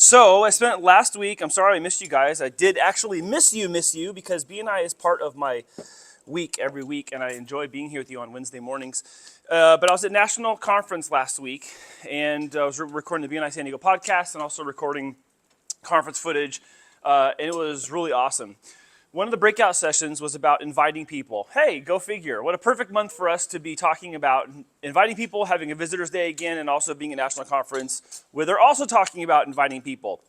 So I spent last week, I'm sorry I missed you guys. I did actually miss you, because BNI is part of my week every week, and I enjoy being here with you on Wednesday mornings. But I was at National Conference last week, and I was recording the BNI San Diego podcast and also recording conference footage, and it was really awesome. One of the breakout sessions was about inviting people. Hey, go figure. What a perfect month for us to be talking about inviting people, having a visitor's day again, and also being a national conference where they're also talking about inviting people.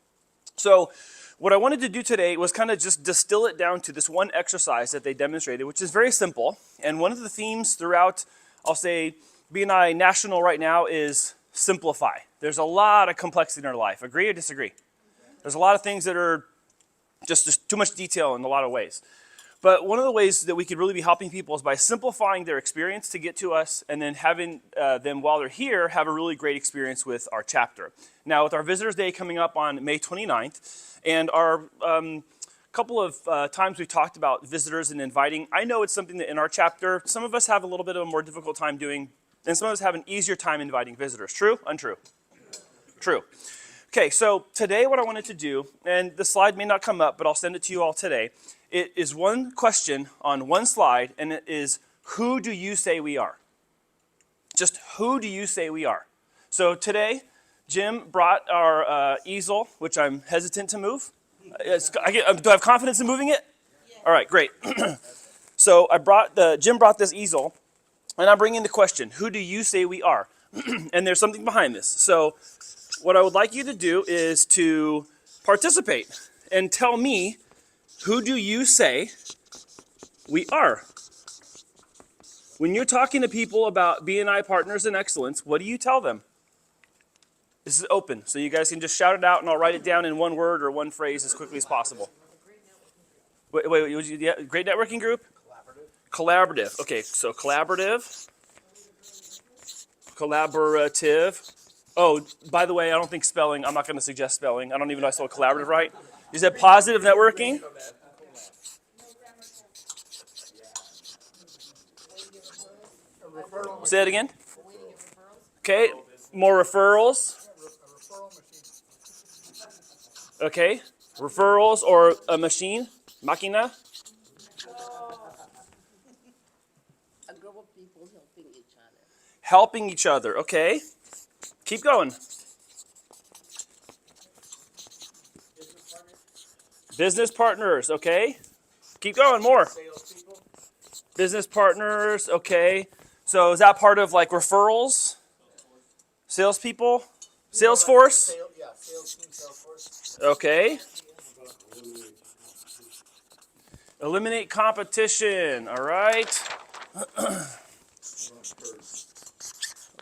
So what I wanted to do today was kind of just distill it down to this one exercise that they demonstrated, which is very simple. And one of the themes throughout, I'll say, BNI National right now is simplify. There's a lot of complexity in our life. Agree or disagree? There's a lot of things that are just too much detail in a lot of ways. But one of the ways that we could really be helping people is by simplifying their experience to get to us, and then having them, while they're here, have a really great experience with our chapter. Now, with our Visitors Day coming up on May 29th, and our couple of times we've talked about visitors and inviting, I know it's something that in our chapter, some of us have a little bit of a more difficult time doing, and some of us have an easier time inviting visitors. True? Untrue? True. Okay, so today what I wanted to do, and the slide may not come up, but I'll send it to you all today. It is one question on one slide, and it is, who do you say we are? Just who do you say we are? So today, Jim brought our easel, which I'm hesitant to move. Do I have confidence in moving it? Yeah. All right, great. So Jim brought this easel, and I'm bringing the question, who do you say we are? And there's something behind this. So what I would like you to do is to participate and tell me, who do you say we are? When you're talking to people about BNI Partners in Excellence, what do you tell them? This is open, so you guys can just shout it out, and I'll write it down in one word or one phrase as quickly as possible. Wait, great networking group? Collaborative. Okay, so collaborative. Oh, by the way, I don't think spelling, I'm not going to suggest spelling. I don't even know if I spelled collaborative right. Is that positive networking? Say it again. Okay, more referrals. Okay, referrals or a machine, máquina. A group of people helping each other. Helping each other, okay. Keep going. Business partners, okay. Keep going, more. Business partners, okay. So is that part of like referrals? Salespeople? Salesforce? Yeah, sales team, Salesforce. Okay. Eliminate competition, all right.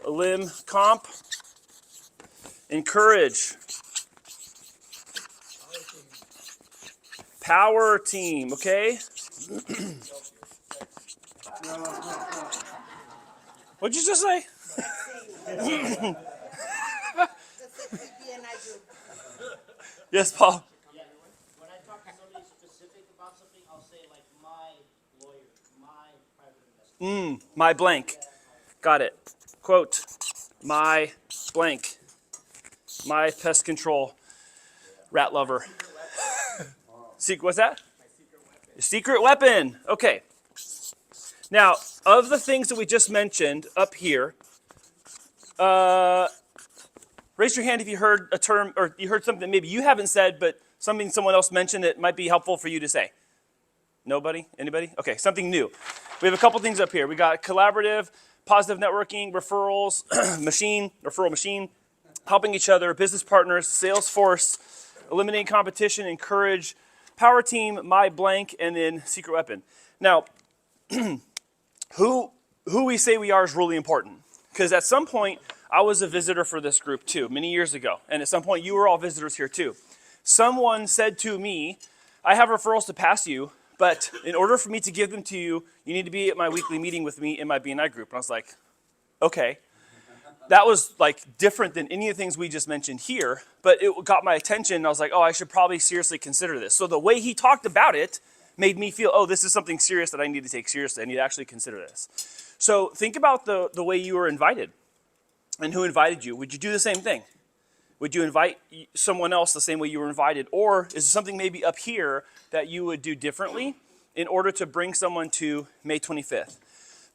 Elim comp. Encourage. Power team, okay? What'd you just say? Yes, Paul. Yeah, when I talk to somebody specific about something, I'll say like my lawyer, my private investor. My blank. Got it. Quote, my blank. My pest control rat lover. What's that? My secret weapon. Okay. Now, of the things that we just mentioned up here, raise your hand if you heard a term, or you heard something maybe you haven't said, but something someone else mentioned that might be helpful for you to say. Nobody? Anybody? Okay, something new. We have a couple things up here. We got collaborative, positive networking, referrals, referral machine, helping each other, business partners, Salesforce, eliminate competition, encourage, power team, my blank, and then secret weapon. Now, who we say we are is really important, because at some point, I was a visitor for this group too, many years ago, and at some point, you were all visitors here too. Someone said to me, I have referrals to pass you, but in order for me to give them to you, you need to be at my weekly meeting with me in my BNI group. And I was like, okay. That was like different than any of the things we just mentioned here, but it got my attention, and I was like, oh, I should probably seriously consider this. So the way he talked about it made me feel, oh, this is something serious that I need to take seriously. I need to actually consider this. So think about the way you were invited and who invited you. Would you do the same thing? Would you invite someone else the same way you were invited? Or is there something maybe up here that you would do differently in order to bring someone to May 25th?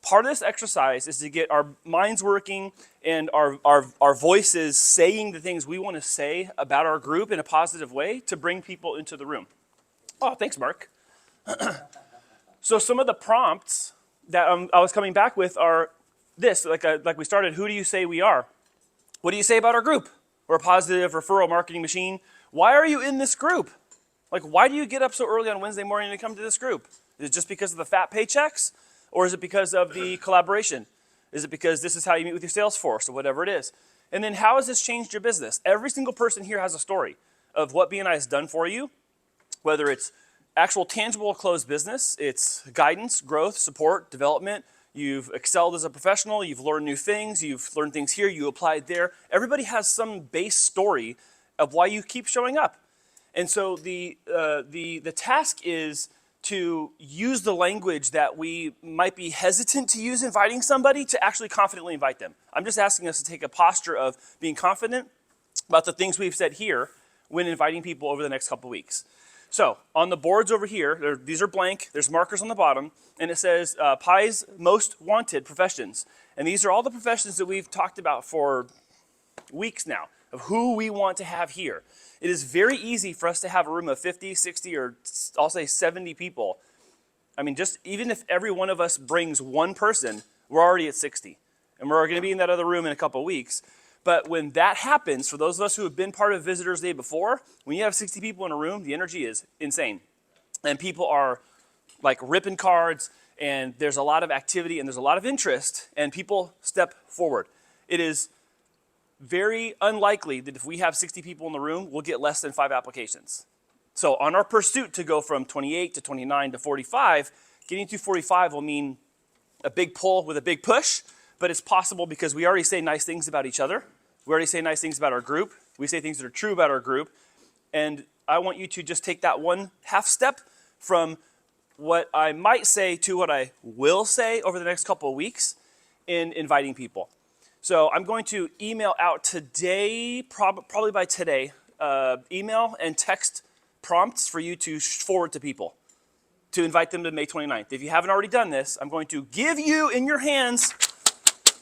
Part of this exercise is to get our minds working and our voices saying the things we want to say about our group in a positive way to bring people into the room. Oh, thanks, Mark. So some of the prompts that I was coming back with are this, like we started, who do you say we are? What do you say about our group? We're a positive referral marketing machine. Why are you in this group? Like, why do you get up so early on Wednesday morning to come to this group? Is it just because of the fat paychecks? Or is it because of the collaboration? Is it because this is how you meet with your sales force or whatever it is? And then how has this changed your business? Every single person here has a story of what BNI has done for you, whether it's actual tangible closed business, it's guidance, growth, support, development. You've excelled as a professional, you've learned new things, you've learned things here, you applied there. Everybody has some base story of why you keep showing up. And so the task is to use the language that we might be hesitant to use inviting somebody to actually confidently invite them. I'm just asking us to take a posture of being confident about the things we've said here when inviting people over the next couple of weeks. So on the boards over here, these are blank, there's markers on the bottom, and it says Pi's most wanted professions. And these are all the professions that we've talked about for weeks now, of who we want to have here. It is very easy for us to have a room of 50, 60, or I'll say 70 people. I mean, just even if every one of us brings one person, we're already at 60. And we're going to be in that other room in a couple of weeks. But when that happens, for those of us who have been part of Visitors Day before, when you have 60 people in a room, the energy is insane. And people are like ripping cards, and there's a lot of activity, and there's a lot of interest, and people step forward. It is very unlikely that if we have 60 people in the room, we'll get less than 5 applications. So on our pursuit to go from 28 to 29 to 45, getting to 45 will mean a big pull with a big push, but it's possible because we already say nice things about each other. We already say nice things about our group. We say things that are true about our group. And I want you to just take that one half step from what I might say to what I will say over the next couple of weeks in inviting people. So I'm going to email out today, probably by today, email and text prompts for you to forward to people to invite them to May 29th. If you haven't already done this, I'm going to give you in your hands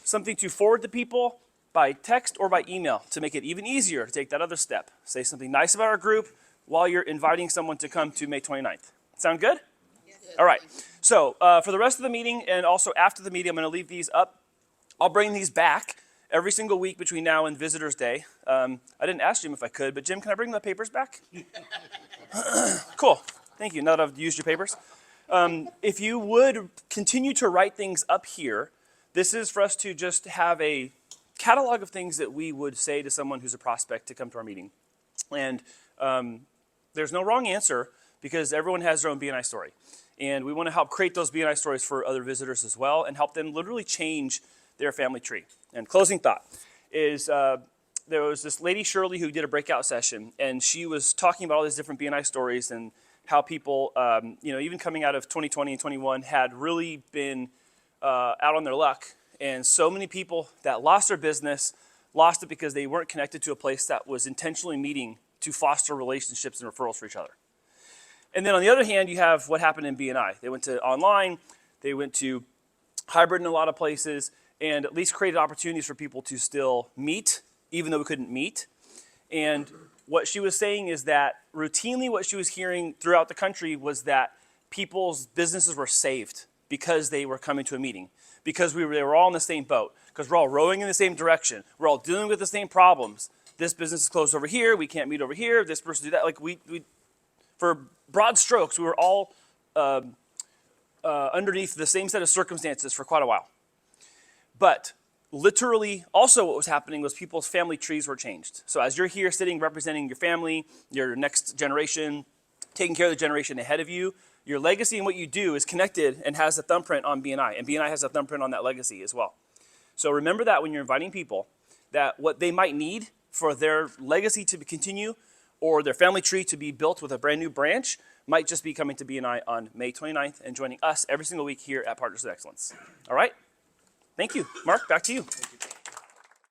something to forward to people by text or by email to make it even easier to take that other step. Say something nice about our group while you're inviting someone to come to May 29th. Sound good? Yes. All right. So for the rest of the meeting and also after the meeting, I'm going to leave these up. I'll bring these back every single week between now and Visitors Day. I didn't ask Jim if I could, but Jim, can I bring the papers back? Cool. Thank you. Now that I've used your papers. If you would continue to write things up here, this is for us to just have a catalog of things that we would say to someone who's a prospect to come to our meeting. And there's no wrong answer because everyone has their own BNI story. And we want to help create those BNI stories for other visitors as well and help them literally change their family tree. And closing thought is there was this lady, Shirley, who did a breakout session, and she was talking about all these different BNI stories and how people, even coming out of 2020 and 21 had really been out on their luck. And so many people that lost their business, lost it because they weren't connected to a place that was intentionally meeting to foster relationships and referrals for each other. And then on the other hand, you have what happened in BNI. They went to online, they went to hybrid in a lot of places, and at least created opportunities for people to still meet, even though we couldn't meet. And what she was saying is that routinely what she was hearing throughout the country was that people's businesses were saved because they were coming to a meeting, because they were all in the same boat, because we're all rowing in the same direction. We're all dealing with the same problems. This business is closed over here. We can't meet over here. This person do that. Like we for broad strokes, we were all underneath the same set of circumstances for quite a while. But literally, also what was happening was people's family trees were changed. So as you're here sitting representing your family, your next generation, taking care of the generation ahead of you, your legacy and what you do is connected and has a thumbprint on BNI, and BNI has a thumbprint on that legacy as well. So remember that when you're inviting people, that what they might need for their legacy to continue or their family tree to be built with a brand new branch might just be coming to BNI on May 29th and joining us every single week here at Partners of Excellence. All right? Thank you. Mark, back to you.